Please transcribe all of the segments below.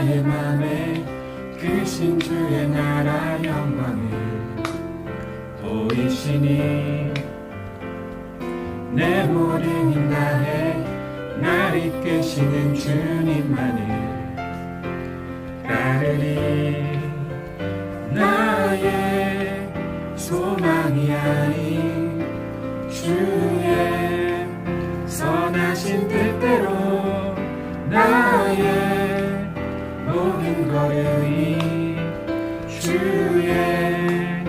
나의 맘에 크신 주의 나라 영광을 보이시니 내 모든 힘 다해 날 이끄시는 주님만을 따르리. 나의 소망이 아닌 주의 선하신 뜻대로 나의 모든 걸음이 주의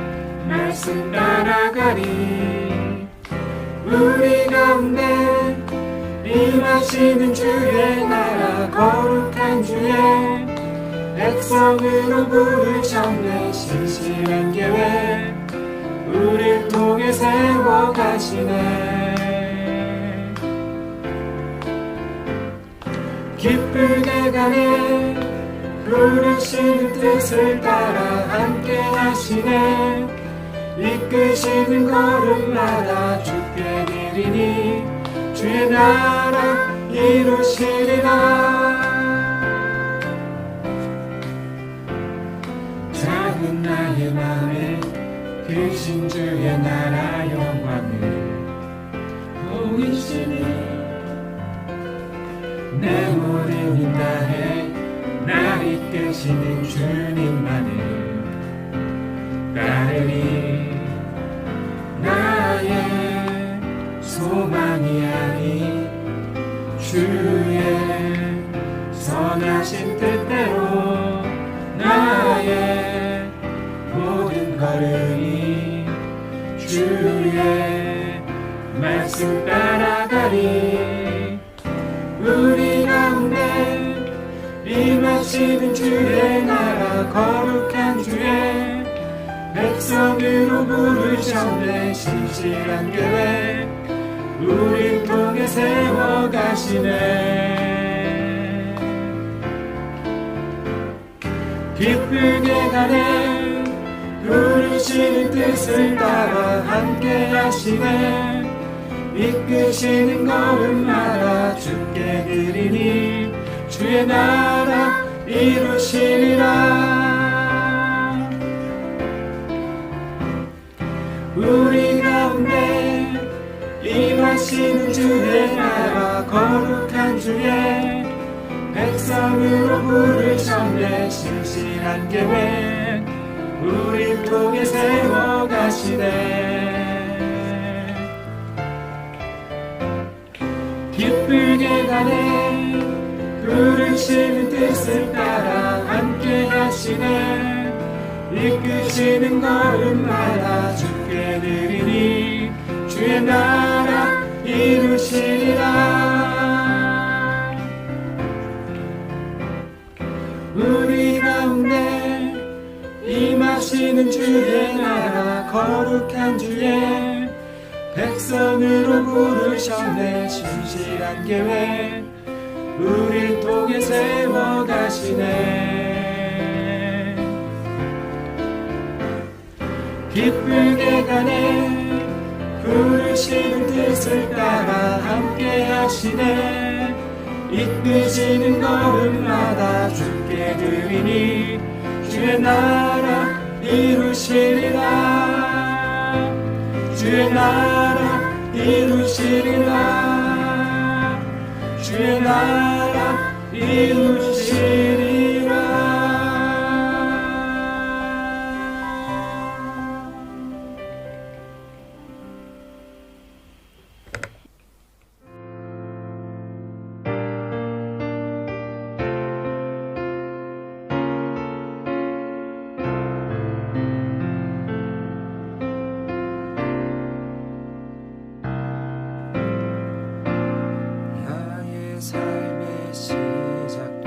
말씀 따라가리. 우리 가운데 임하시는 주의 나라 거룩한 주의 백성으로 부르셨네. 신실한 계획 우릴 통해 세워가시네. 기쁘게 가네. 부르시는 뜻을 따라 함께 하시네. 이끄시는 걸음마다 주께 드리니 주의 나라 이루시리라. 작은 나의 맘에 크신 주의 나라 영광을 보이시니 내 모든 힘 다해 날 이끄시는 주님만을 따르리. 나의 소망이 아닌 주의 선하신 뜻대로 나의 모든 걸음이 주의 말씀 따라가리. 우리 가운데 임하시는 주의 나라 거룩한 주의 백성으로 부르셨네. 신실한 계획 우릴 통해 세워가시네. 기쁘게 가네. 부르시는 뜻을 따라 함께 하시네. 이끄시는 걸음마다 주께 드리니 주의 나라 이루시리라. 우리 가운데 임하시는 주의 나라 거룩한 주의 백성으로 부르셨네. 신실한 계획 우릴 통해 세워가시네. 기쁘게 가네. 부르시는 뜻을 따라 함께 하시네. 이끄시는 걸음마다 주께 드리니 주의 나라 이루시리라. 우리 가운데 임하시는 주의 나라 거룩한 주의 백성으로 부르셨네. 신실한 계획 우릴 통해 세워가시네. 기쁘게 가네. 부르시는 뜻을 따라 함께 하시네. 이끄시는 걸음마다 주께 드리니 주의 나라 이루시리라. 주의 나라 이루시리라. 주의 나라 이루시리라. 삶의 시작된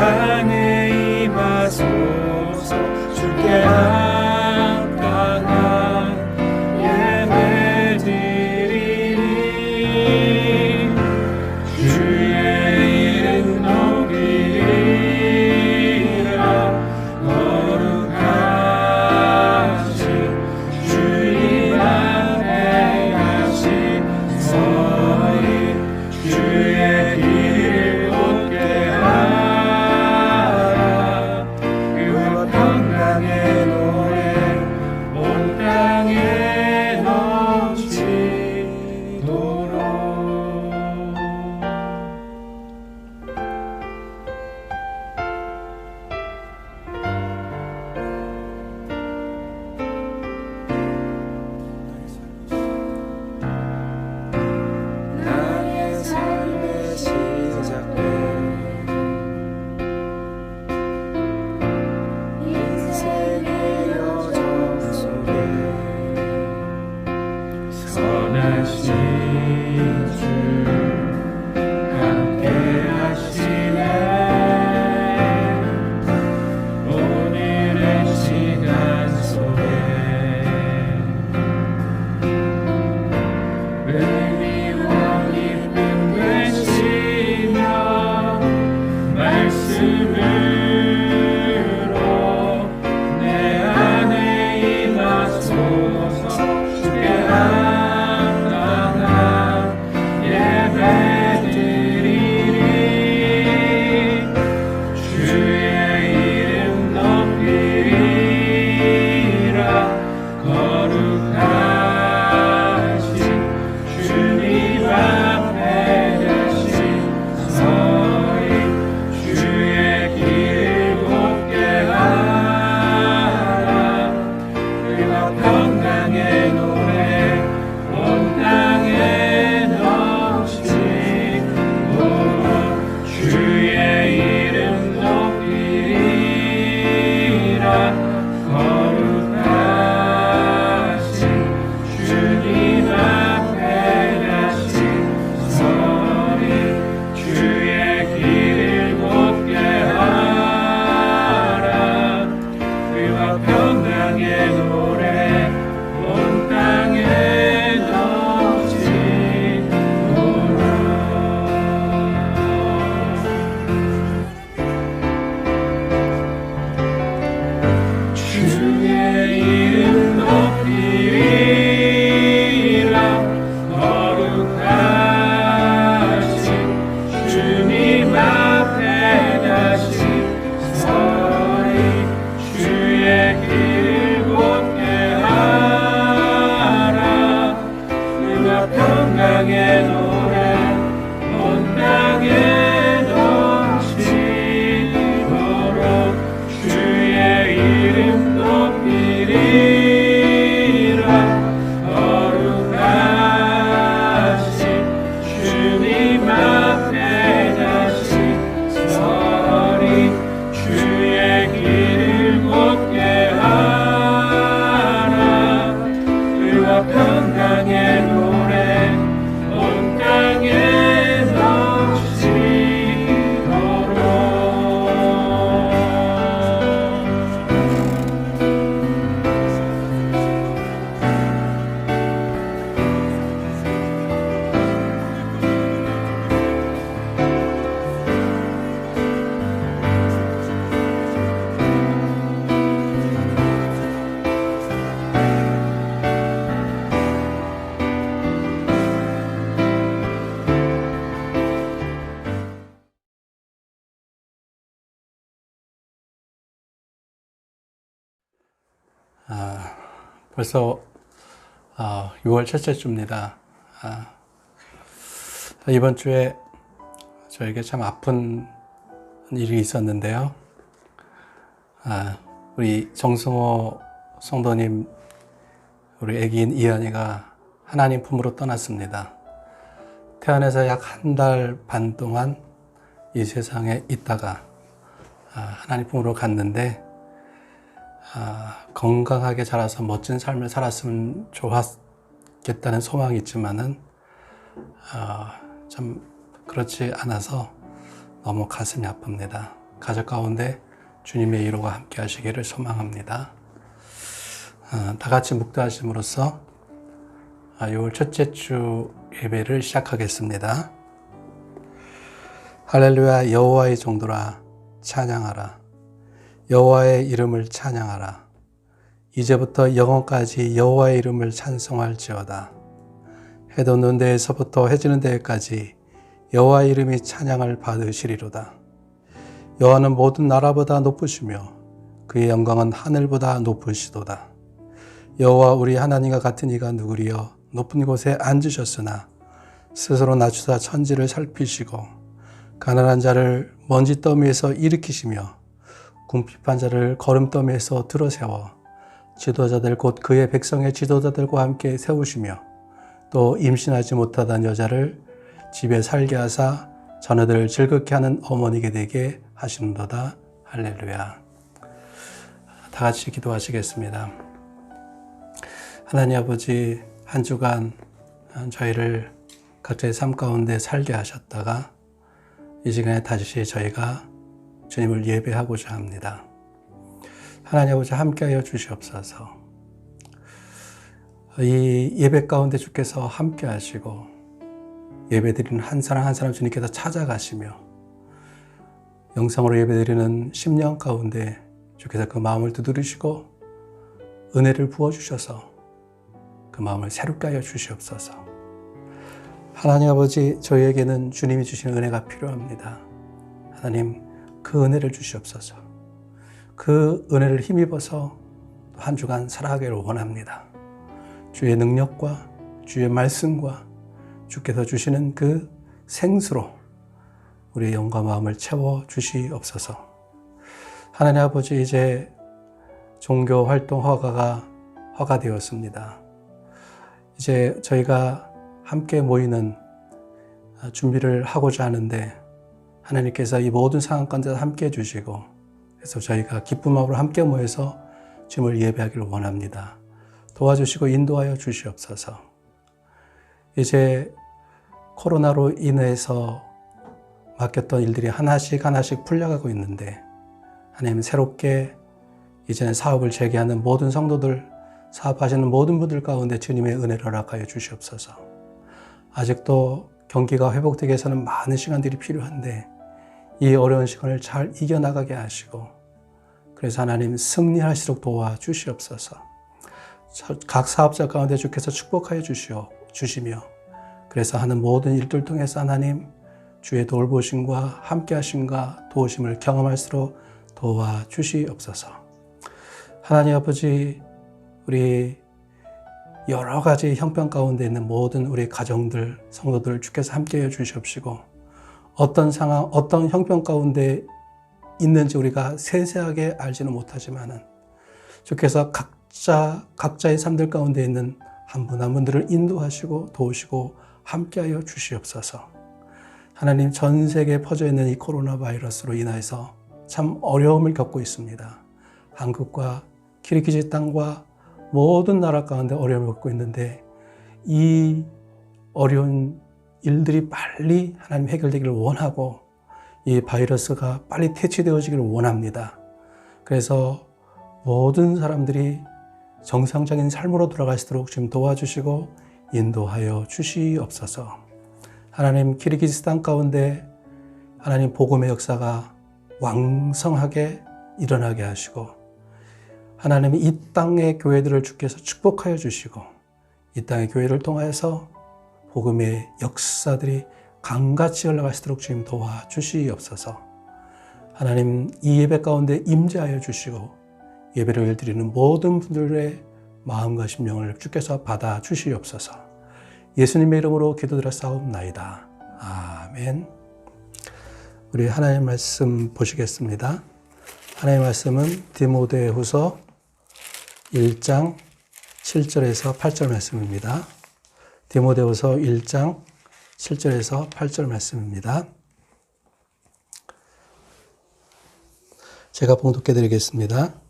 안에 임하소서. 주께 합당한 예배 드리리. 주의 이름 높이리라. 거룩하신 주님 앞에 다시 서리. 주의 길을 곧게 하라. 그와 평강의 노래 온 땅에 넘치도록. 나의 삶의 시작된 인생의 여정 속에 선하신 주 함께 하시네. 오늘의 시간 속에 의미와 기쁨 되시며 말씀으로 내 안에 임하소서. 주께 합당한 예배 드리리. 주의 이름 높이리라. 거룩하신 주님 앞에 다시 서리. 주의 길을 곧게 하라. 그와 평강의 노래 온 땅에 넘치도록. 주의 이름 높이리라. 거룩하신 주님 앞에 다시 서리. 주의 길을 곧게 하라. 그와 평강의 노래 온 땅에 넘치도록. 주의 이름 높이리라. 거룩하신 주님 앞에 다시 서리. 주의 길을 곧게 하라. 그와 평강의 노래 온 땅에 넘치도록. 주의 이름 높이리라. 거룩하신 주님 앞에 다시 서리. 주의 길을 곧게 하라. 그와 평강의 노래 온 땅에 넘치도록. 벌써 6월 첫째 주입니다. 이번 주에 저에게 참 아픈 일이 있었는데요. 우리 정승호 성도님, 우리 애기인 이한이가 하나님 품으로 떠났습니다. 태어나서 약 한 달 반 동안 이 세상에 있다가 하나님 품으로 갔는데 건강하게 자라서 멋진 삶을 살았으면 좋았겠다는 소망이 있지만은 참 그렇지 않아서 너무 가슴이 아픕니다. 가족 가운데 주님의 위로가 함께 하시기를 소망합니다. 다 같이 묵도하심으로써 6월 첫째 주 예배를 시작하겠습니다. 할렐루야. 여호와의 종들아 찬양하라. 여호와의 이름을 찬양하라. 이제부터 영원까지 여호와의 이름을 찬송할지어다. 해 돋는 데에서부터 해 지는 데까지 여호와의 이름이 찬양을 받으시리로다. 여호와는 모든 나라보다 높으시며 그의 영광은 하늘보다 높으시도다. 여호와 우리 하나님과 같은 이가 누구리요? 높은 곳에 앉으셨으나 스스로 낮추사 천지를 살피시고 가난한 자를 먼지 더미에서 일으키시며 궁핍한 자를 거름더미에서 들어세워 지도자들 곧 그의 백성의 지도자들과 함께 세우시며 또 임신하지 못하던 여자를 집에 살게 하사 자녀들을 즐겁게 하는 어머니게 되게 하시는도다. 할렐루야. 다 같이 기도하시겠습니다. 하나님 아버지, 한 주간 저희를 각자의 삶 가운데 살게 하셨다가 이 시간에 다시 저희가 주님을 예배하고자 합니다. 하나님 아버지 함께하여 주시옵소서. 이 예배 가운데 주께서 함께 하시고 예배드리는 한 사람 한 사람 주님께서 찾아가시며 영상으로 예배드리는 심령 가운데 주께서 그 마음을 두드리시고 은혜를 부어주셔서 그 마음을 새롭게 하여 주시옵소서. 하나님 아버지, 저희에게는 주님이 주시는 은혜가 필요합니다. 하나님, 그 은혜를 주시옵소서. 그 은혜를 힘입어서 한 주간 살아가기를 원합니다. 주의 능력과 주의 말씀과 주께서 주시는 그 생수로 우리의 영과 마음을 채워 주시옵소서. 하나님 아버지, 이제 종교 활동 허가가 허가되었습니다. 이제 저희가 함께 모이는 준비를 하고자 하는데 하나님께서 이 모든 상황 가운데 함께 해주시고 그래서 저희가 기쁜 마음으로 함께 모여서 주님을 예배하기를 원합니다. 도와주시고 인도하여 주시옵소서. 이제 코로나로 인해서 맡겼던 일들이 하나씩 풀려가고 있는데 하나님 새롭게 이제는 사업을 재개하는 모든 성도들, 사업하시는 모든 분들 가운데 주님의 은혜를 허락하여 주시옵소서. 아직도 경기가 회복되기 위해서는 많은 시간들이 필요한데 이 어려운 시간을 잘 이겨나가게 하시고 그래서 하나님 승리하시도록 도와주시옵소서. 각 사업자 가운데 주께서 축복하여 주시며 그래서 하는 모든 일들 통해서 하나님 주의 돌보심과 함께하심과 도우심을 경험할수록 도와주시옵소서. 하나님 아버지, 우리 여러 가지 형편 가운데 있는 모든 우리 가정들, 성도들 주께서 함께해 주시옵시고 어떤 상황, 어떤 형편 가운데 있는지 우리가 세세하게 알지는 못하지만은 주께서 각자의 삶들 가운데 있는 한 분 한 분들을 인도하시고 도우시고 함께하여 주시옵소서. 하나님, 전 세계에 퍼져 있는 이 코로나 바이러스로 인해서 참 어려움을 겪고 있습니다. 한국과 키르기즈 땅과 모든 나라 가운데 어려움을 겪고 있는데 이 어려운 일들이 빨리 하나님 해결되기를 원하고 이 바이러스가 빨리 퇴치되어지기를 원합니다. 그래서 모든 사람들이 정상적인 삶으로 돌아갈 수 있도록 지금 도와주시고 인도하여 주시옵소서. 하나님, 키르기스탄 가운데 하나님 복음의 역사가 왕성하게 일어나게 하시고 하나님이 이 땅의 교회들을 주께서 축복하여 주시고 이 땅의 교회를 통하여서 복음의 역사들이 강같이 흘러갈 수 있도록 주님 도와주시옵소서. 하나님, 이 예배 가운데 임재하여 주시고 예배를 드리는 모든 분들의 마음과 심령을 주께서 받아 주시옵소서. 예수님의 이름으로 기도드렸사옵나이다. 아멘. 우리 하나님 말씀 보시겠습니다. 하나님 말씀은 디모데후서 1장 7절에서 8절 말씀입니다. 디모데후서 1장 7절에서 8절 말씀입니다. 제가 봉독해 드리겠습니다.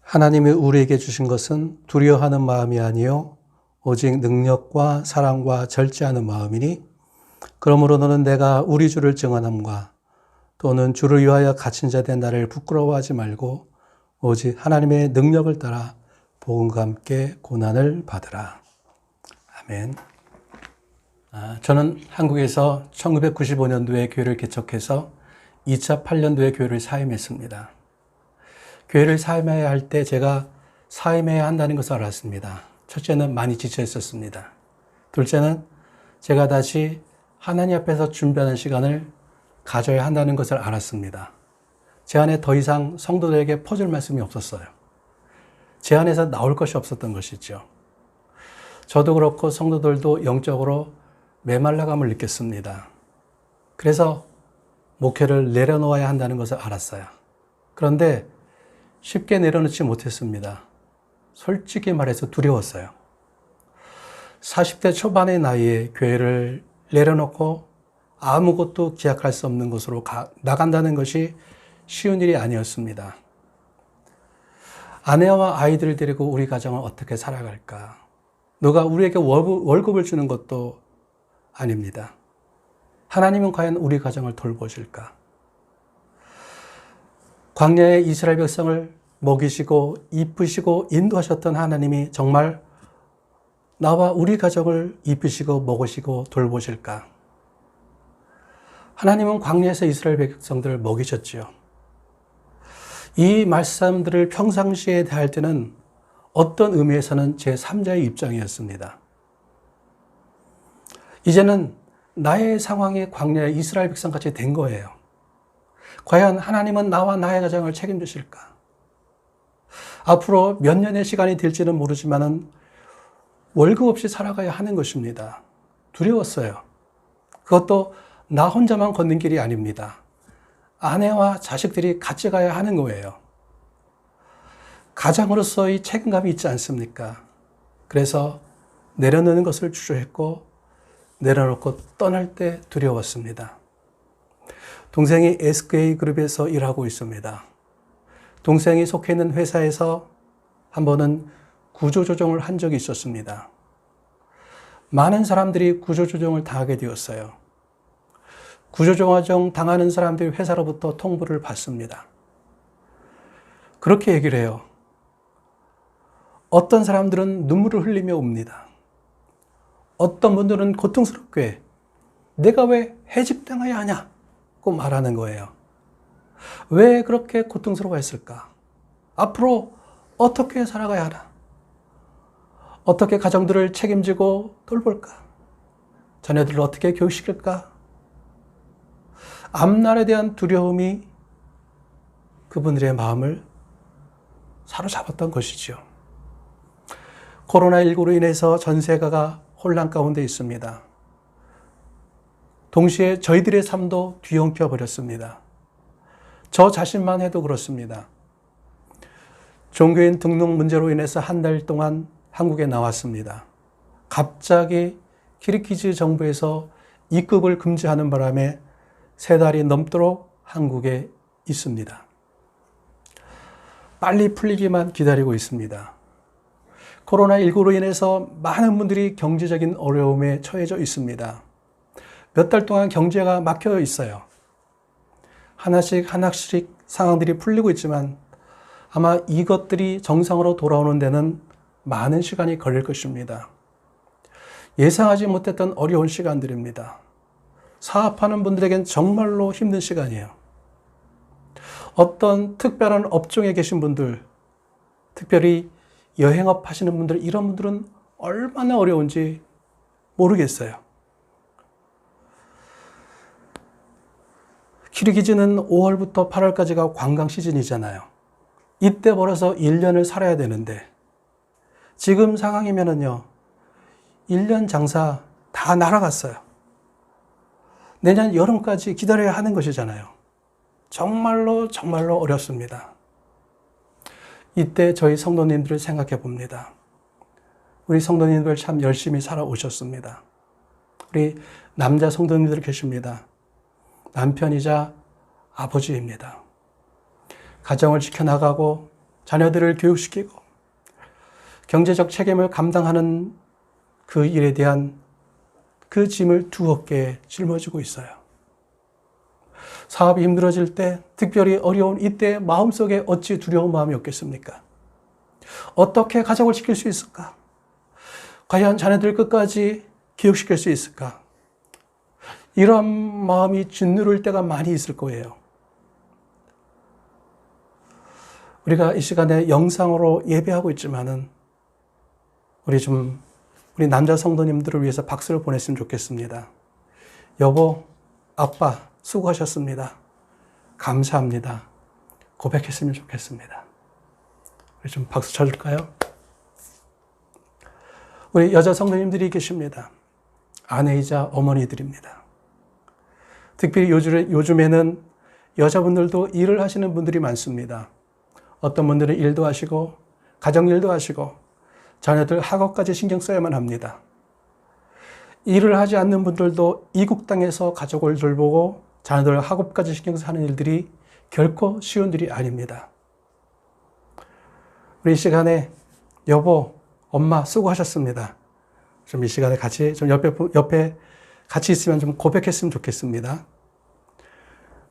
하나님이 우리에게 주신 것은 두려워하는 마음이 아니요 오직 능력과 사랑과 절제하는 마음이니 그러므로 너는 내가 우리 주를 증언함과 또는 주를 위하여 갇힌 자 된 나를 부끄러워하지 말고 오직 하나님의 능력을 따라 복음과 함께 고난을 받으라. 아멘. 저는 한국에서 1995년도에 교회를 개척해서 2008년도에 교회를 사임했습니다. 교회를 사임해야 할 때 제가 사임해야 한다는 것을 알았습니다. 첫째는 많이 지쳐 있었습니다. 둘째는 제가 다시 하나님 앞에서 준비하는 시간을 가져야 한다는 것을 알았습니다. 제 안에 더 이상 성도들에게 퍼줄 말씀이 없었어요. 제 안에서 나올 것이 없었던 것이죠. 저도 그렇고 성도들도 영적으로 메말라감을 느꼈습니다. 그래서 목회를 내려놓아야 한다는 것을 알았어요. 그런데 쉽게 내려놓지 못했습니다. 솔직히 말해서 두려웠어요. 40대 초반의 나이에 교회를 내려놓고 아무것도 기약할 수 없는 곳으로 나간다는 것이 쉬운 일이 아니었습니다. 아내와 아이들을 데리고 우리 가정을 어떻게 살아갈까? 누가 우리에게 월급을 주는 것도 아닙니다. 하나님은 과연 우리 가정을 돌보실까? 광야의 이스라엘 백성을 먹이시고 이쁘시고 인도하셨던 하나님이 정말 나와 우리 가정을 이쁘시고 먹으시고 돌보실까? 하나님은 광야에서 이스라엘 백성들을 먹이셨지요. 이 말씀들을 평상시에 대할 때는 어떤 의미에서는 제3자의 입장이었습니다. 이제는 나의 상황이 광야의 이스라엘 백성같이 된 거예요. 과연 하나님은 나와 나의 가정을 책임지실까? 앞으로 몇 년의 시간이 될지는 모르지만 월급 없이 살아가야 하는 것입니다. 두려웠어요. 그것도 나 혼자만 걷는 길이 아닙니다. 아내와 자식들이 같이 가야 하는 거예요. 가장으로서의 책임감이 있지 않습니까? 그래서 내려놓는 것을 주저했고 내려놓고 떠날 때 두려웠습니다. 동생이 SK그룹에서 일하고 있습니다. 동생이 속해 있는 회사에서 한 번은 구조조정을 한 적이 있었습니다. 많은 사람들이 구조조정을 당하게 되었어요. 구조조정 당하는 사람들이 회사로부터 통보를 받습니다. 그렇게 얘기를 해요. 어떤 사람들은 눈물을 흘리며 옵니다. 어떤 분들은 고통스럽게 내가 왜 해직당해야 하냐고 말하는 거예요. 왜 그렇게 고통스러워했을까? 앞으로 어떻게 살아가야 하나? 어떻게 가정들을 책임지고 돌볼까? 자녀들을 어떻게 교육시킬까? 앞날에 대한 두려움이 그분들의 마음을 사로잡았던 것이죠. 코로나19로 인해서 전 세계가 혼란 가운데 있습니다. 동시에 저희들의 삶도 뒤엉켜 버렸습니다. 저 자신만 해도 그렇습니다. 종교인 등록 문제로 인해서 한 달 동안 한국에 나왔습니다. 갑자기 키르기즈 정부에서 입국을 금지하는 바람에 3달이 넘도록 한국에 있습니다. 빨리 풀리기만 기다리고 있습니다. 코로나19로 인해서 많은 분들이 경제적인 어려움에 처해져 있습니다. 몇 달 동안 경제가 막혀 있어요. 하나씩 상황들이 풀리고 있지만 아마 이것들이 정상으로 돌아오는 데는 많은 시간이 걸릴 것입니다. 예상하지 못했던 어려운 시간들입니다. 사업하는 분들에겐 정말로 힘든 시간이에요. 어떤 특별한 업종에 계신 분들, 특별히 여행업 하시는 분들, 이런 분들은 얼마나 어려운지 모르겠어요. 키르기즈는 5월부터 8월까지가 관광 시즌이잖아요. 이때 벌어서 1년을 살아야 되는데 지금 상황이면은요, 1년 장사 다 날아갔어요. 내년 여름까지 기다려야 하는 것이잖아요. 정말로 어렵습니다. 이때 저희 성도님들을 생각해 봅니다. 우리 성도님들 참 열심히 살아오셨습니다. 우리 남자 성도님들 계십니다. 남편이자 아버지입니다. 가정을 지켜나가고 자녀들을 교육시키고 경제적 책임을 감당하는 그 일에 대한 그 짐을 두 어깨에 짊어지고 있어요. 사업이 힘들어질 때, 특별히 어려운 이때 마음속에 어찌 두려운 마음이 없겠습니까? 어떻게 가족을 지킬 수 있을까? 과연 자녀들 끝까지 기억시킬 수 있을까? 이런 마음이 짓누를 때가 많이 있을 거예요. 우리가 이 시간에 영상으로 예배하고 있지만은 우리 남자 성도님들을 위해서 박수를 보냈으면 좋겠습니다. 여보, 아빠 수고하셨습니다. 감사합니다. 고백했으면 좋겠습니다. 우리 좀 박수 쳐줄까요? 우리 여자 성도님들이 계십니다. 아내이자 어머니들입니다. 특별히 요즘에는 여자분들도 일을 하시는 분들이 많습니다. 어떤 분들은 일도 하시고 가정일도 하시고 자녀들 학업까지 신경 써야만 합니다. 일을 하지 않는 분들도 이국 땅에서 가족을 돌보고 자녀들 학업까지 신경 써서 하는 일들이 결코 쉬운 일이 아닙니다. 우리 이 시간에 여보, 엄마 수고하셨습니다. 좀 이 시간에 같이 좀 옆에 같이 있으면 좀 고백했으면 좋겠습니다.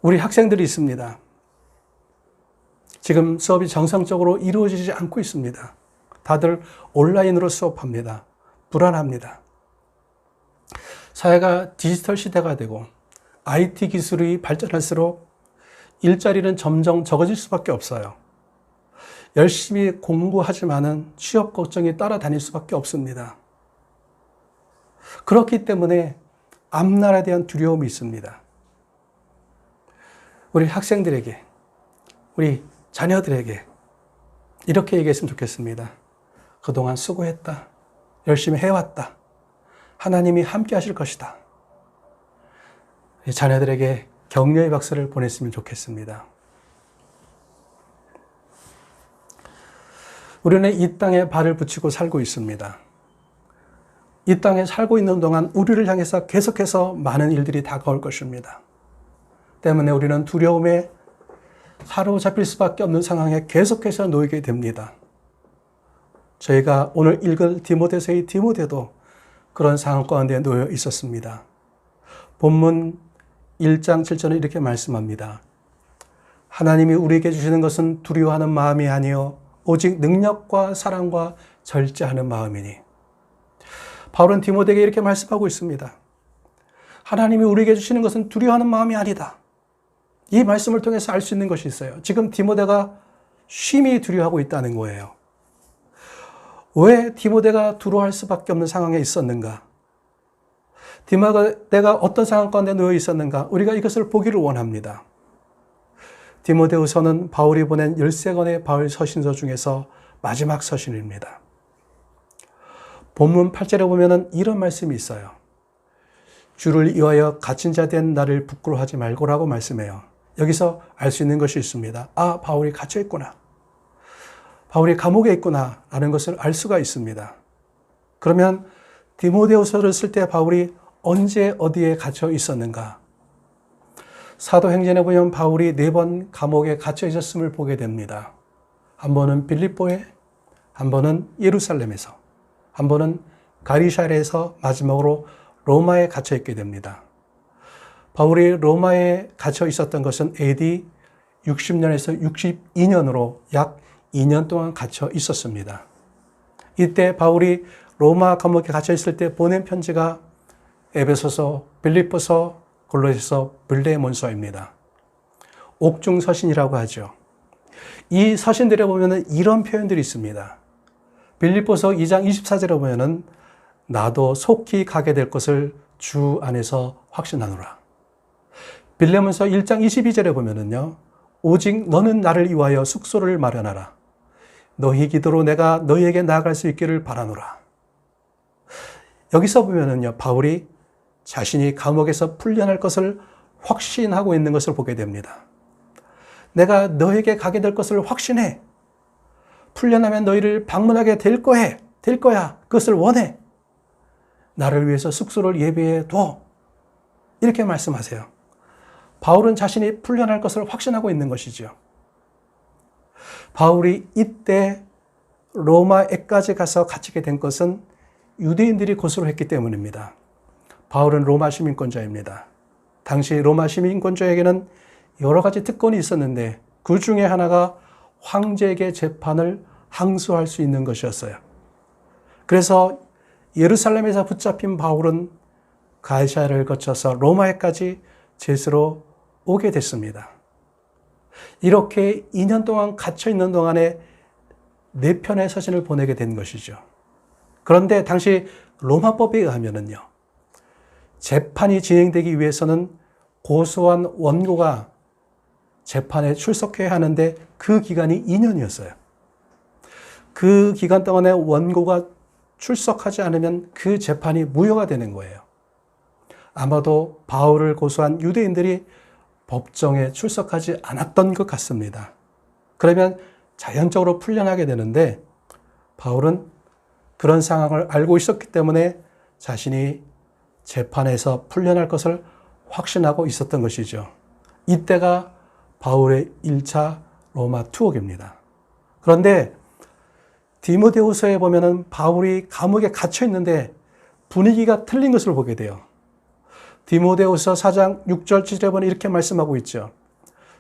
우리 학생들이 있습니다. 지금 수업이 정상적으로 이루어지지 않고 있습니다. 다들 온라인으로 수업합니다. 불안합니다. 사회가 디지털 시대가 되고 IT 기술이 발전할수록 일자리는 점점 적어질 수밖에 없어요. 열심히 공부하지만은 취업 걱정이 따라다닐 수밖에 없습니다. 그렇기 때문에 앞날에 대한 두려움이 있습니다. 우리 학생들에게, 우리 자녀들에게 이렇게 얘기했으면 좋겠습니다. 그동안 수고했다. 열심히 해왔다. 하나님이 함께 하실 것이다. 자녀들에게 격려의 박수를 보냈으면 좋겠습니다. 우리는 이 땅에 발을 붙이고 살고 있습니다. 이 땅에 살고 있는 동안 우리를 향해서 계속해서 많은 일들이 다가올 것입니다. 때문에 우리는 두려움에 사로잡힐 수밖에 없는 상황에 계속해서 놓이게 됩니다. 저희가 오늘 읽을 디모데서의 디모데도 그런 상황 가운데 놓여 있었습니다. 본문 1장 7절은 이렇게 말씀합니다. 하나님이 우리에게 주시는 것은 두려워하는 마음이 아니요 오직 능력과 사랑과 절제하는 마음이니. 바울은 디모데에게 이렇게 말씀하고 있습니다. 하나님이 우리에게 주시는 것은 두려워하는 마음이 아니다. 이 말씀을 통해서 알 수 있는 것이 있어요. 지금 디모데가 심히 두려워하고 있다는 거예요. 왜 디모데가 두려워할 수밖에 없는 상황에 있었는가? 디모데가 어떤 상황 가운데 놓여 있었는가? 우리가 이것을 보기를 원합니다. 디모데후서는 바울이 보낸 13권의 바울 서신서 중에서 마지막 서신입니다. 본문 8절에 보면 이런 말씀이 있어요. 주를 위하여 갇힌 자 된 나를 부끄러워하지 말고라고 말씀해요. 여기서 알 수 있는 것이 있습니다. 아, 바울이 갇혀 있구나. 바울이 감옥에 있구나 라는 것을 알 수가 있습니다. 그러면 디모데후서를 쓸 때 바울이 언제 어디에 갇혀 있었는가? 사도행전에 보면 바울이 4번 감옥에 갇혀 있었음을 보게 됩니다. 한 번은 빌립보에, 한 번은 예루살렘에서, 한 번은 가리사랴에서 마지막으로 로마에 갇혀 있게 됩니다. 바울이 로마에 갇혀 있었던 것은 AD 60년에서 62년으로 약 2년 동안 갇혀 있었습니다. 이때 바울이 로마 감옥에 갇혀 있을 때 보낸 편지가 에베소서, 빌립보서, 골로새서, 빌레몬서입니다. 옥중 서신이라고 하죠. 이 서신들에 보면 이런 표현들이 있습니다. 빌립보서 2장 24절에 보면 나도 속히 가게 될 것을 주 안에서 확신하노라. 빌레몬서 1장 22절에 보면은요, 오직 너는 나를 위하여 숙소를 마련하라. 너희 기도로 내가 너희에게 나아갈 수 있기를 바라노라. 여기서 보면은요, 바울이 자신이 감옥에서 풀려날 것을 확신하고 있는 것을 보게 됩니다. 내가 너에게 가게 될 것을 확신해. 풀려나면 너희를 방문하게 될 거야. 그것을 원해. 나를 위해서 숙소를 예비해 둬. 이렇게 말씀하세요. 바울은 자신이 풀려날 것을 확신하고 있는 것이죠. 바울이 이때 로마에까지 가서 갇히게 된 것은 유대인들이 고소를 했기 때문입니다. 바울은 로마 시민권자입니다. 당시 로마 시민권자에게는 여러 가지 특권이 있었는데 그 중에 하나가 황제에게 재판을 항소할 수 있는 것이었어요. 그래서 예루살렘에서 붙잡힌 바울은 가이사랴를 거쳐서 로마에까지 제수로 오게 됐습니다. 이렇게 2년 동안 갇혀 있는 동안에 4편의 서신을 보내게 된 것이죠. 그런데 당시 로마법에 의하면요, 재판이 진행되기 위해서는 고소한 원고가 재판에 출석해야 하는데 그 기간이 2년이었어요. 그 기간 동안에 원고가 출석하지 않으면 그 재판이 무효가 되는 거예요. 아마도 바울을 고소한 유대인들이 법정에 출석하지 않았던 것 같습니다. 그러면 자연적으로 풀려나게 되는데 바울은 그런 상황을 알고 있었기 때문에 자신이 재판에서 풀려날 것을 확신하고 있었던 것이죠. 이때가 바울의 1차 로마 투옥입니다. 그런데 디모데후서에 보면은 바울이 감옥에 갇혀 있는데 분위기가 틀린 것을 보게 돼요. 디모데후서 4장 6절 7절에 보면 이렇게 말씀하고 있죠.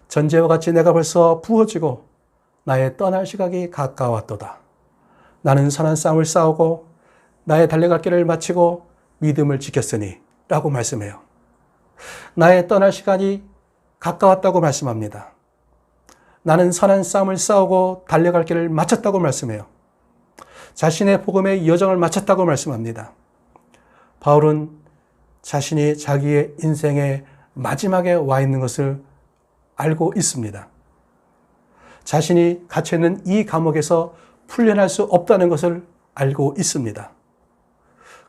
전제와 같이 내가 벌써 부어지고 나의 떠날 시각이 가까웠도다. 나는 선한 싸움을 싸우고 나의 달려갈 길을 마치고 믿음을 지켰으니 라고 말씀해요. 나의 떠날 시간이 가까웠다고 말씀합니다. 나는 선한 싸움을 싸우고 달려갈 길을 마쳤다고 말씀해요. 자신의 복음의 여정을 마쳤다고 말씀합니다. 바울은 자신이 자기의 인생의 마지막에 와 있는 것을 알고 있습니다. 자신이 갇혀있는 이 감옥에서 풀려날 수 없다는 것을 알고 있습니다.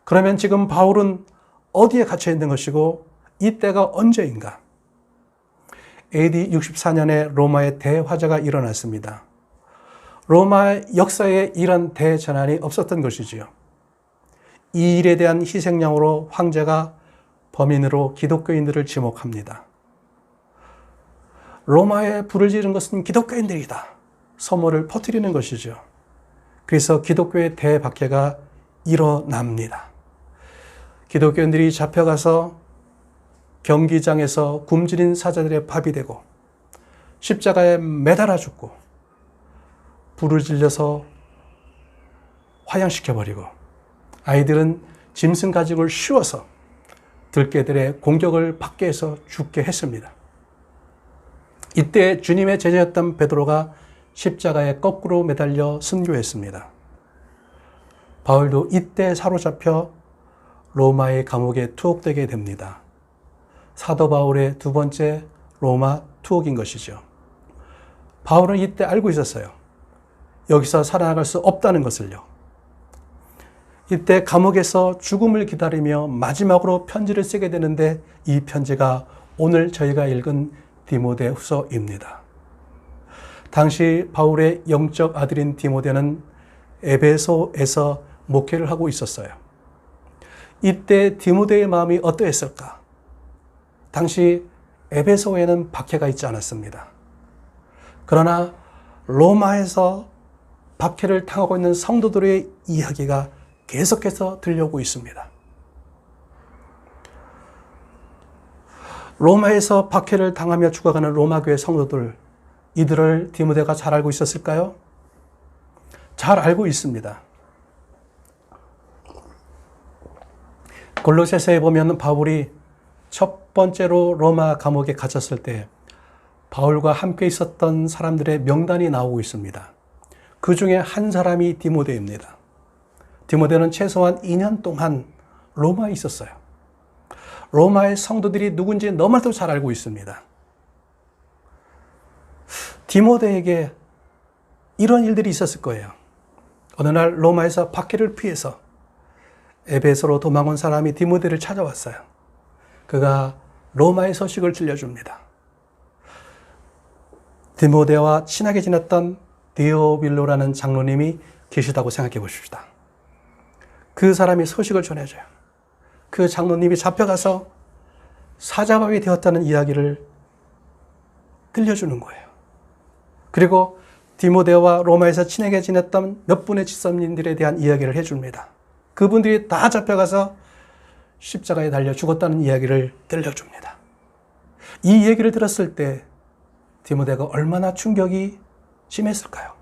그러면 지금 바울은 어디에 갇혀있는 것이고 이때가 언제인가? AD 64년에 로마의 대화재가 일어났습니다. 로마 역사에 이런 대전환이 없었던 것이지요. 이 일에 대한 희생양으로 황제가 범인으로 기독교인들을 지목합니다. 로마에 불을 지른 것은 기독교인들이다. 소문을 퍼뜨리는 것이죠. 그래서 기독교의 대박해가 일어납니다. 기독교인들이 잡혀가서 경기장에서 굶주린 사자들의 밥이 되고 십자가에 매달아 죽고 불을 질려서 화양시켜버리고 아이들은 짐승 가죽을 씌워서 들개들의 공격을 받게 해서 죽게 했습니다. 이때 주님의 제자였던 베드로가 십자가에 거꾸로 매달려 순교했습니다. 바울도 이때 사로잡혀 로마의 감옥에 투옥되게 됩니다. 사도 바울의 두 번째 로마 투옥인 것이죠. 바울은 이때 알고 있었어요. 여기서 살아나갈 수 없다는 것을요. 이때 감옥에서 죽음을 기다리며 마지막으로 편지를 쓰게 되는데 이 편지가 오늘 저희가 읽은 디모데후서입니다. 당시 바울의 영적 아들인 디모데는 에베소에서 목회를 하고 있었어요. 이때 디모데의 마음이 어떠했을까? 당시 에베소에는 박해가 있지 않았습니다. 그러나 로마에서 박해를 당하고 있는 성도들의 이야기가 계속해서 들려오고 있습니다. 로마에서 박해를 당하며 죽어가는 로마 교회 성도들, 이들을 디모데가 잘 알고 있었을까요? 잘 알고 있습니다. 골로새서에 보면 바울이 첫 번째로 로마 감옥에 갇혔을 때 바울과 함께 있었던 사람들의 명단이 나오고 있습니다. 그 중에 한 사람이 디모데입니다. 디모데는 최소한 2년 동안 로마에 있었어요. 로마의 성도들이 누군지 너무나도 잘 알고 있습니다. 디모데에게 이런 일들이 있었을 거예요. 어느 날 로마에서 박해를 피해서 에베소로 도망온 사람이 디모데를 찾아왔어요. 그가 로마의 소식을 들려줍니다. 디모데와 친하게 지냈던 디오빌로라는 장로님이 계시다고 생각해 보십시다. 그 사람이 소식을 전해줘요. 그 장로님이 잡혀가서 사자밥이 되었다는 이야기를 들려주는 거예요. 그리고 디모데와 로마에서 친하게 지냈던 몇 분의 집사님들에 대한 이야기를 해줍니다. 그분들이 다 잡혀가서 십자가에 달려 죽었다는 이야기를 들려줍니다. 이 얘기를 들었을 때 디모데가 얼마나 충격이 심했을까요?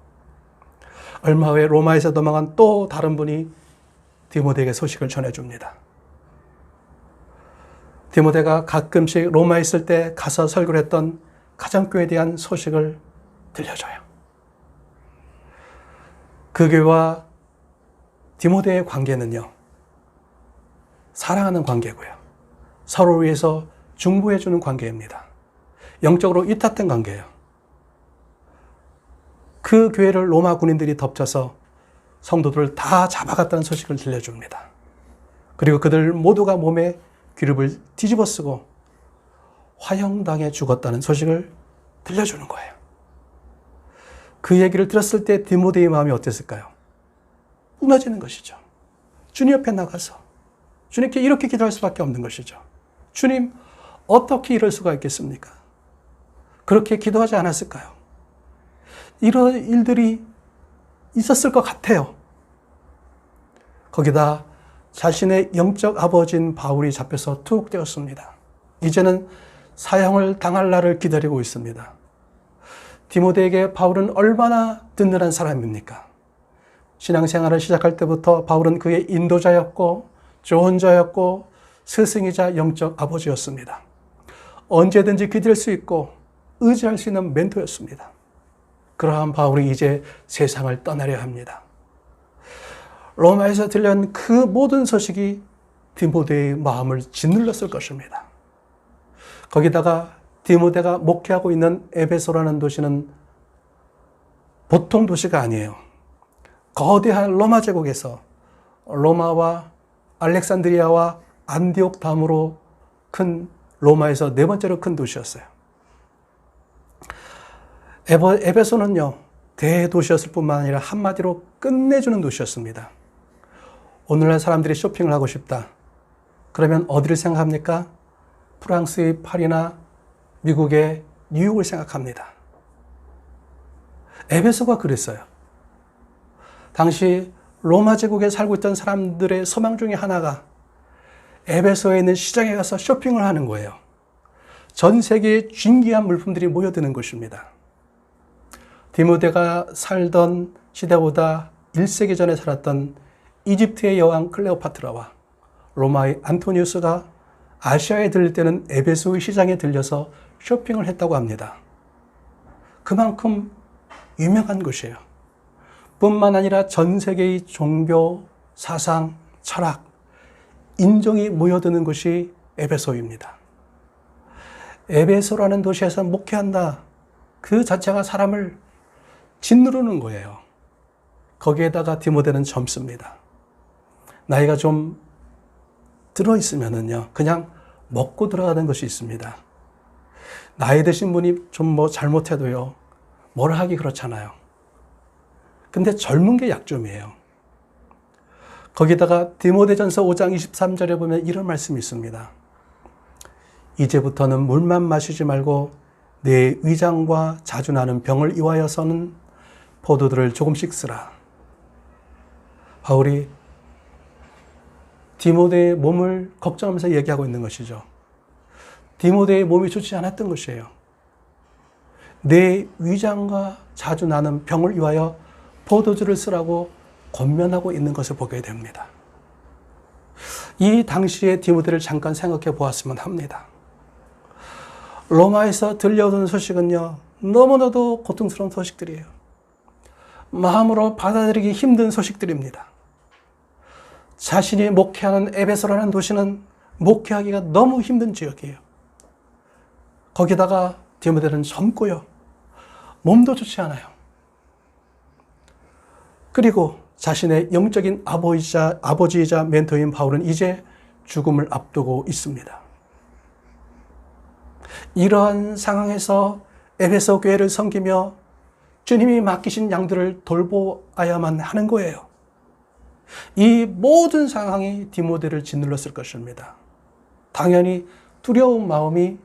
얼마 후에 로마에서 도망한 또 다른 분이 디모데에게 소식을 전해줍니다. 디모데가 가끔씩 로마에 있을 때 가서 설교를 했던 가정교회에 대한 소식을 들려줘요. 그 교회와 디모데의 관계는요, 사랑하는 관계고요. 서로 위해서 중보해주는 관계입니다. 영적으로 위탁된 관계예요. 그 교회를 로마 군인들이 덮쳐서 성도들을 다 잡아갔다는 소식을 들려줍니다. 그리고 그들 모두가 몸에 기름을 뒤집어 쓰고 화형당해 죽었다는 소식을 들려주는 거예요. 그 얘기를 들었을 때 디모데의 마음이 어땠을까요? 무너지는 것이죠. 주님 옆에 나가서 주님께 이렇게 기도할 수밖에 없는 것이죠. 주님, 어떻게 이럴 수가 있겠습니까? 그렇게 기도하지 않았을까요? 이런 일들이 있었을 것 같아요. 거기다 자신의 영적 아버지인 바울이 잡혀서 투옥되었습니다. 이제는 사형을 당할 날을 기다리고 있습니다. 디모데에게 바울은 얼마나 든든한 사람입니까? 신앙생활을 시작할 때부터 바울은 그의 인도자였고 조언자였고 스승이자 영적 아버지였습니다. 언제든지 기댈 수 있고 의지할 수 있는 멘토였습니다. 그러한 바울이 이제 세상을 떠나려 합니다. 로마에서 들려온 그 모든 소식이 디모데의 마음을 짓눌렀을 것입니다. 거기다가 디모데가 목회하고 있는 에베소라는 도시는 보통 도시가 아니에요. 거대한 로마 제국에서 로마와 알렉산드리아와 안디옥 다음으로 큰 로마에서 네 번째로 큰 도시였어요. 에베소는요, 대도시였을 뿐만 아니라 한마디로 끝내주는 도시였습니다. 오늘날 사람들이 쇼핑을 하고 싶다. 그러면 어디를 생각합니까? 프랑스의 파리나 미국의 뉴욕을 생각합니다. 에베소가 그랬어요. 당시 로마 제국에 살고 있던 사람들의 소망 중에 하나가 에베소에 있는 시장에 가서 쇼핑을 하는 거예요. 전 세계의 진귀한 물품들이 모여드는 곳입니다. 디모데가 살던 시대보다 1세기 전에 살았던 이집트의 여왕 클레오파트라와 로마의 안토니우스가 아시아에 들릴 때는 에베소의 시장에 들려서 쇼핑을 했다고 합니다. 그만큼 유명한 곳이에요. 뿐만 아니라 전 세계의 종교, 사상, 철학, 인종이 모여드는 곳이 에베소입니다. 에베소라는 도시에서 목회한다. 그 자체가 사람을 짓누르는 거예요. 거기에다가 디모데는 젊습니다. 나이가 좀 들어있으면은요, 그냥 먹고 들어가는 것이 있습니다. 나이 드신 분이 좀 잘못해도요, 뭘 하기 그렇잖아요. 근데 젊은 게 약점이에요. 거기다가 디모데전서 5장 23절에 보면 이런 말씀이 있습니다. 이제부터는 물만 마시지 말고 내 위장과 자주 나는 병을 이와여서는 포도들을 조금씩 쓰라. 바울이 디모데의 몸을 걱정하면서 얘기하고 있는 것이죠. 디모데의 몸이 좋지 않았던 것이에요. 내 위장과 자주 나는 병을 위하여 포도주를 쓰라고 권면하고 있는 것을 보게 됩니다. 이 당시의 디모데를 잠깐 생각해 보았으면 합니다. 로마에서 들려오는 소식은요, 너무나도 고통스러운 소식들이에요. 마음으로 받아들이기 힘든 소식들입니다. 자신이 목회하는 에베소라는 도시는 목회하기가 너무 힘든 지역이에요. 거기다가 디모데는 젊고요, 몸도 좋지 않아요. 그리고 자신의 영적인 아버지이자 멘토인 바울은 이제 죽음을 앞두고 있습니다. 이러한 상황에서 에베소 교회를 섬기며 주님이 맡기신 양들을 돌보아야만 하는 거예요. 이 모든 상황이 디모데를 짓눌렀을 것입니다. 당연히 두려운 마음이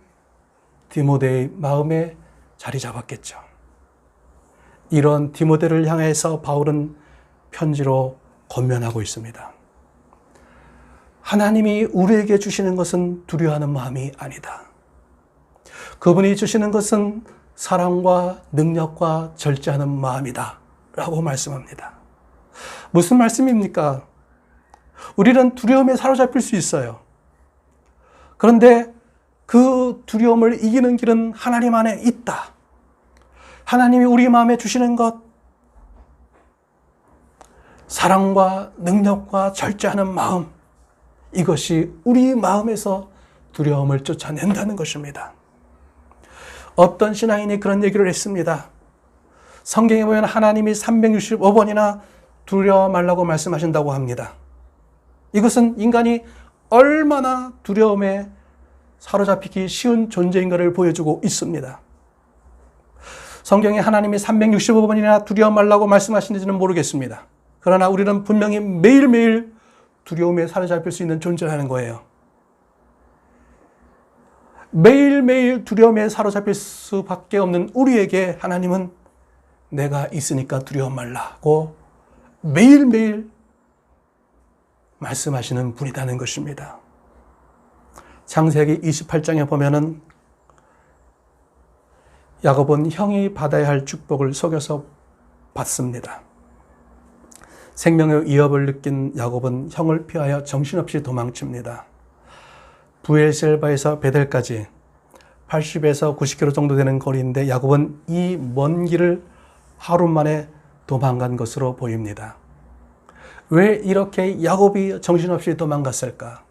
디모데의 마음에 자리 잡았겠죠. 이런 디모데를 향해서 바울은 편지로 권면하고 있습니다. 하나님이 우리에게 주시는 것은 두려워하는 마음이 아니다. 그분이 주시는 것은 사랑과 능력과 절제하는 마음이다 라고 말씀합니다. 무슨 말씀입니까? 우리는 두려움에 사로잡힐 수 있어요. 그런데 그 두려움을 이기는 길은 하나님 안에 있다. 하나님이 우리 마음에 주시는 것, 사랑과 능력과 절제하는 마음, 이것이 우리 마음에서 두려움을 쫓아낸다는 것입니다. 어떤 신앙인이 그런 얘기를 했습니다. 성경에 보면 하나님이 365번이나 두려워 말라고 말씀하신다고 합니다. 이것은 인간이 얼마나 두려움에 사로잡히기 쉬운 존재인가를 보여주고 있습니다. 성경에 하나님이 365번이나 두려워 말라고 말씀하시는지는 모르겠습니다. 그러나 우리는 분명히 매일매일 두려움에 사로잡힐 수 있는 존재라는 거예요. 매일매일 두려움에 사로잡힐 수밖에 없는 우리에게 하나님은 내가 있으니까 두려워 말라고 매일매일 말씀하시는 분이라는 것입니다. 창세기 28장에 보면은 야곱은 형이 받아야 할 축복을 속여서 받습니다. 생명의 위협을 느낀 야곱은 형을 피하여 정신없이 도망칩니다. 부엘셀바에서 베델까지 80에서 90km 정도 되는 거리인데 야곱은 이 먼 길을 하루 만에 도망간 것으로 보입니다. 왜 이렇게 야곱이 정신없이 도망갔을까?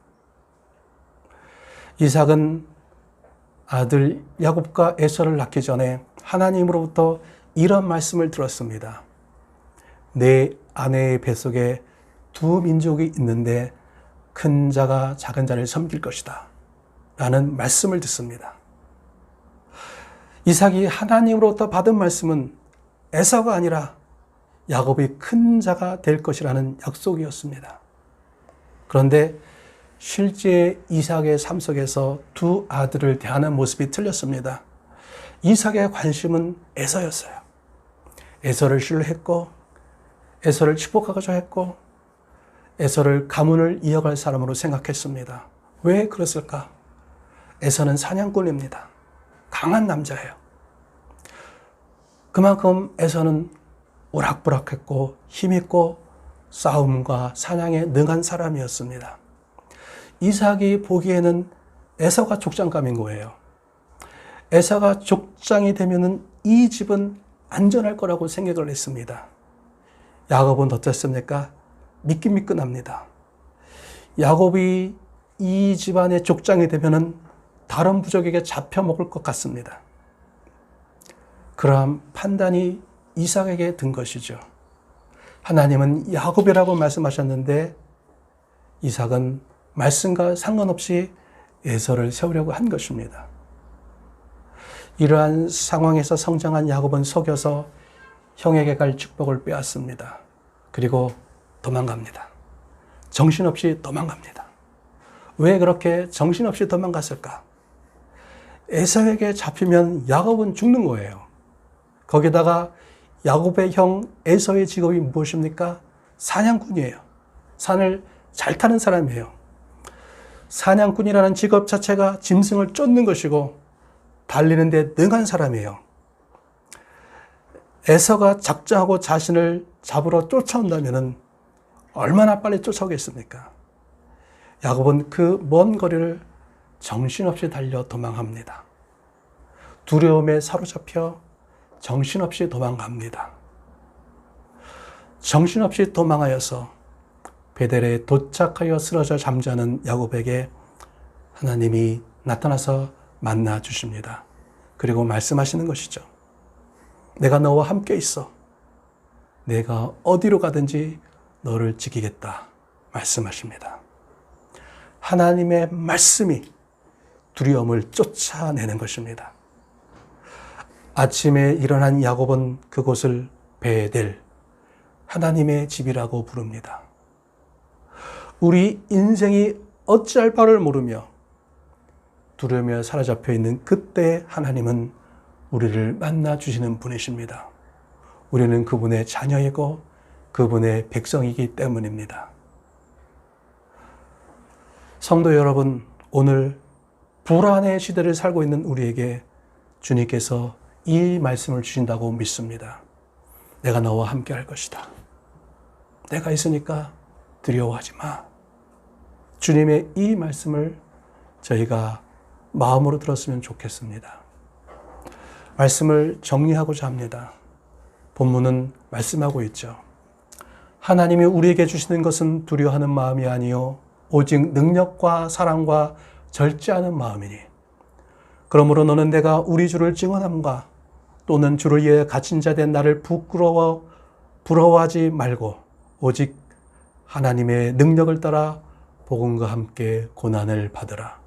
이삭은 아들 야곱과 에서를 낳기 전에 하나님으로부터 이런 말씀을 들었습니다. 내 아내의 뱃속에 두 민족이 있는데 큰 자가 작은 자를 섬길 것이다 라는 말씀을 듣습니다. 이삭이 하나님으로부터 받은 말씀은 에서가 아니라 야곱이 큰 자가 될 것이라는 약속이었습니다. 그런데 실제 이삭의 삶 속에서 두 아들을 대하는 모습이 틀렸습니다. 이삭의 관심은 에서였어요. 에서를 신뢰했고 에서를 축복하고자 했고 에서를 가문을 이어갈 사람으로 생각했습니다. 왜 그랬을까? 에서는 사냥꾼입니다. 강한 남자예요. 그만큼 에서는 오락부락했고 힘있고 싸움과 사냥에 능한 사람이었습니다. 이삭이 보기에는 에서가 족장감인 거예요. 에서가 족장이 되면은 이 집은 안전할 거라고 생각을 했습니다. 야곱은 어땠습니까? 미끈미끈합니다. 야곱이 이 집안의 족장이 되면은 다른 부족에게 잡혀먹을 것 같습니다. 그러한 판단이 이삭에게 든 것이죠. 하나님은 야곱이라고 말씀하셨는데 이삭은 말씀과 상관없이 에서를 세우려고 한 것입니다. 이러한 상황에서 성장한 야곱은 속여서 형에게 갈 축복을 빼앗습니다. 그리고 도망갑니다. 정신없이 도망갑니다. 왜 그렇게 정신없이 도망갔을까? 에서에게 잡히면 야곱은 죽는 거예요. 거기다가 야곱의 형 에서의 직업이 무엇입니까? 사냥꾼이에요. 산을 잘 타는 사람이에요. 사냥꾼이라는 직업 자체가 짐승을 쫓는 것이고 달리는 데 능한 사람이에요. 에서가 작정하고 자신을 잡으러 쫓아온다면 얼마나 빨리 쫓아오겠습니까? 야곱은 그 먼 거리를 정신없이 달려 도망합니다. 두려움에 사로잡혀 정신없이 도망갑니다. 정신없이 도망하여서 베델에 도착하여 쓰러져 잠자는 야곱에게 하나님이 나타나서 만나 주십니다. 그리고 말씀하시는 것이죠. 내가 너와 함께 있어. 내가 어디로 가든지 너를 지키겠다. 말씀하십니다. 하나님의 말씀이 두려움을 쫓아내는 것입니다. 아침에 일어난 야곱은 그곳을 베델, 하나님의 집이라고 부릅니다. 우리 인생이 어찌할 바를 모르며 두려움에 사로잡혀 있는 그때 하나님은 우리를 만나 주시는 분이십니다. 우리는 그분의 자녀이고 그분의 백성이기 때문입니다. 성도 여러분, 오늘 불안의 시대를 살고 있는 우리에게 주님께서 이 말씀을 주신다고 믿습니다. 내가 너와 함께 할 것이다. 내가 있으니까 두려워하지 마. 주님의 이 말씀을 저희가 마음으로 들었으면 좋겠습니다. 말씀을 정리하고자 합니다. 본문은 말씀하고 있죠. 하나님이 우리에게 주시는 것은 두려워하는 마음이 아니요 오직 능력과 사랑과 절제하는 마음이니 그러므로 너는 내가 우리 주를 증언함과 또는 주를 위해 갇힌 자 된 나를 부러워하지 말고 오직 하나님의 능력을 따라 복음과 함께 고난을 받으라.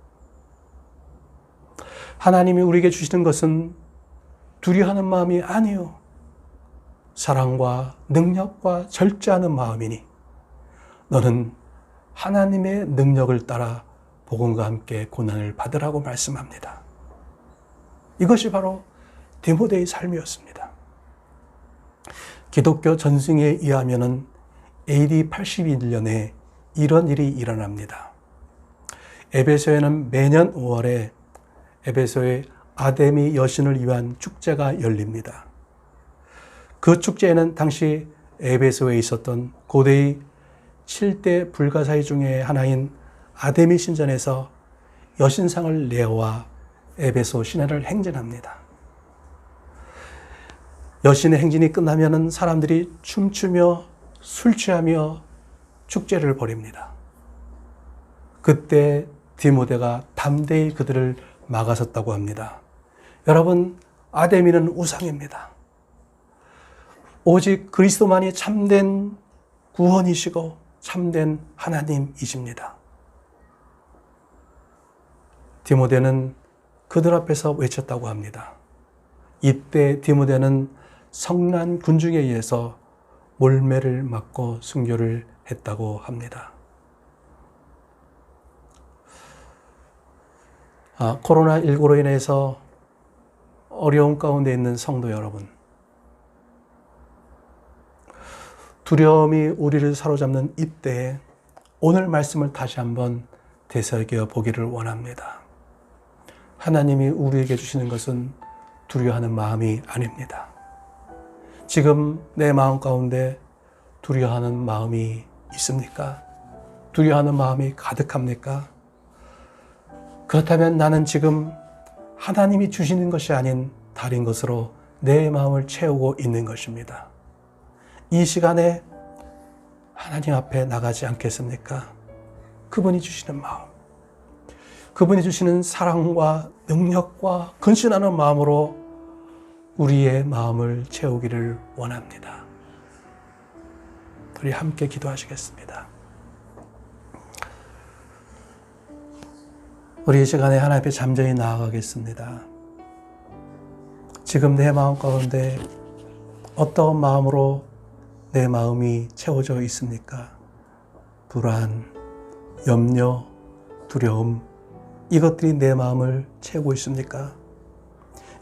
하나님이 우리에게 주시는 것은 두려워하는 마음이 아니요 사랑과 능력과 절제하는 마음이니 너는 하나님의 능력을 따라 복음과 함께 고난을 받으라고 말씀합니다. 이것이 바로 디모데의 삶이었습니다. 기독교 전승에 의하면 AD 81년에 이런 일이 일어납니다. 에베소에는 매년 5월에 에베소의 아데미 여신을 위한 축제가 열립니다. 그 축제에는 당시 에베소에 있었던 고대의 7대 불가사의 중에 하나인 아데미 신전에서 여신상을 내어와 에베소 시내를 행진합니다. 여신의 행진이 끝나면 사람들이 춤추며 술 취하며 축제를 벌입니다. 그때 디모데가 담대히 그들을 막아섰다고 합니다. 여러분, 아데미는 우상입니다. 오직 그리스도만이 참된 구원이시고 참된 하나님이십니다. 디모데는 그들 앞에서 외쳤다고 합니다. 이때 디모데는 성난 군중에 의해서 몰매를 맞고 순교를 했다고 합니다. 코로나19로 인해서 어려운 가운데 있는 성도 여러분, 두려움이 우리를 사로잡는 이때에 오늘 말씀을 다시 한번 되새겨 보기를 원합니다. 하나님이 우리에게 주시는 것은 두려워하는 마음이 아닙니다. 지금 내 마음 가운데 두려워하는 마음이 있습니까? 두려워하는 마음이 가득합니까? 그렇다면 나는 지금 하나님이 주시는 것이 아닌 다른 것으로 내 마음을 채우고 있는 것입니다. 이 시간에 하나님 앞에 나가지 않겠습니까? 그분이 주시는 마음, 그분이 주시는 사랑과 능력과 근신하는 마음으로 우리의 마음을 채우기를 원합니다. 우리 함께 기도하시겠습니다. 우리 이 시간에 하나님 앞에 잠잠히 나아가겠습니다. 지금 내 마음 가운데 어떤 마음으로 내 마음이 채워져 있습니까? 불안, 염려, 두려움, 이것들이 내 마음을 채우고 있습니까?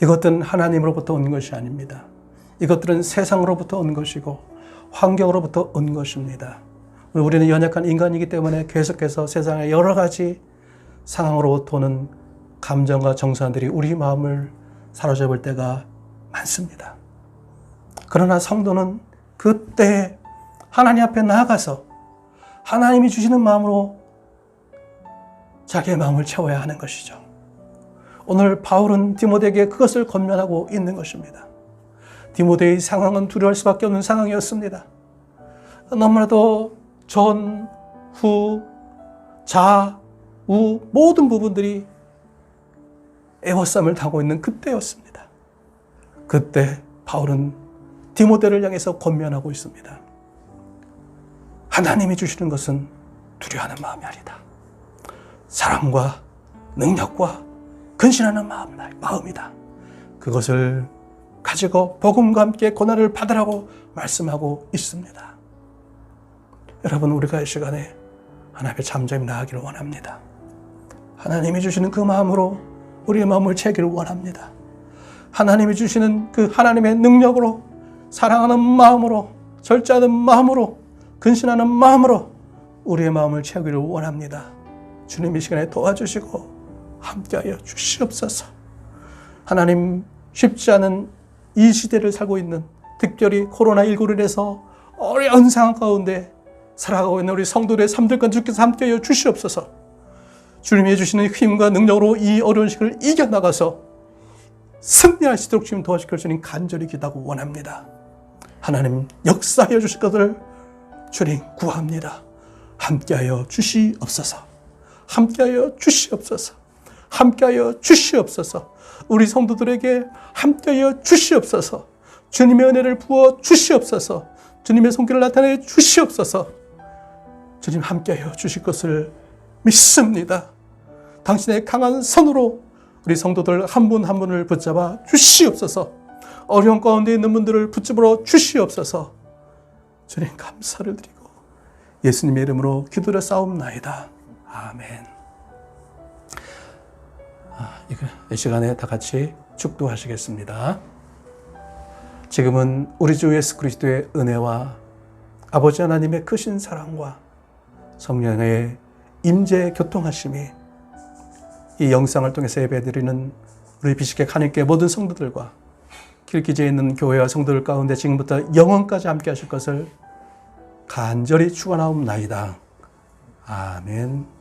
이것들은 하나님으로부터 온 것이 아닙니다. 이것들은 세상으로부터 온 것이고 환경으로부터 온 것입니다. 우리는 연약한 인간이기 때문에 계속해서 세상의 여러 가지 상황으로부터 오는 감정과 정서들이 우리 마음을 사로잡을 때가 많습니다. 그러나 성도는 그때 하나님 앞에 나아가서 하나님이 주시는 마음으로 자기의 마음을 채워야 하는 것이죠. 오늘 바울은 디모데에게 그것을 권면하고 있는 것입니다. 디모데의 상황은 두려워할 수밖에 없는 상황이었습니다. 너무나도 전, 후, 자, 우 모든 부분들이 애워쌈을 타고 있는 그때였습니다. 그때 바울은 디모데를 향해서 권면하고 있습니다. 하나님이 주시는 것은 두려워하는 마음이 아니다. 사랑과 능력과 근신하는 마음이다. 그것을 가지고 복음과 함께 고난을 받으라고 말씀하고 있습니다. 여러분, 우리가 이 시간에 하나님 앞에 잠잠히 나아가기를 원합니다. 하나님이 주시는 그 마음으로 우리의 마음을 채기를 원합니다. 하나님이 주시는 그 하나님의 능력으로 사랑하는 마음으로 절제하는 마음으로 근신하는 마음으로 우리의 마음을 채우기를 원합니다. 주님 이 시간에 도와주시고 함께하여 주시옵소서. 하나님 쉽지 않은 이 시대를 살고 있는, 특별히 코로나19로 인해서 어려운 상황 가운데 살아가고 있는 우리 성도들의 삶들과 주께서 함께하여 주시옵소서. 주님이 해주시는 힘과 능력으로 이 어려운 시기를 이겨나가서 승리할 수 있도록 주님 도와주실 주님 간절히 기도하고 원합니다. 하나님 역사하여 주실 것을 주님 구합니다. 함께하여 주시옵소서. 함께하여 주시옵소서. 함께하여 주시옵소서. 우리 성도들에게 함께하여 주시옵소서. 주님의 은혜를 부어 주시옵소서. 주님의 손길을 나타내 주시옵소서. 주님 함께하여 주실 것을 믿습니다. 당신의 강한 손으로 우리 성도들 한 분 한 분을 붙잡아 주시옵소서. 어려운 가운데 있는 분들을 붙잡아 주시옵소서. 주님 감사를 드리고 예수님의 이름으로 기도를 싸움나이다. 아멘. 이 시간에 다 같이 축도하시겠습니다. 지금은 우리 주 예수 그리스도의 은혜와 아버지 하나님의 크신 사랑과 성령의 임재 교통하심이 이 영상을 통해서 예배드리는 우리 비식회 하나님께 모든 성도들과 길기지에 있는 교회와 성도들 가운데 지금부터 영원까지 함께 하실 것을 간절히 축원하옵나이다. 아멘.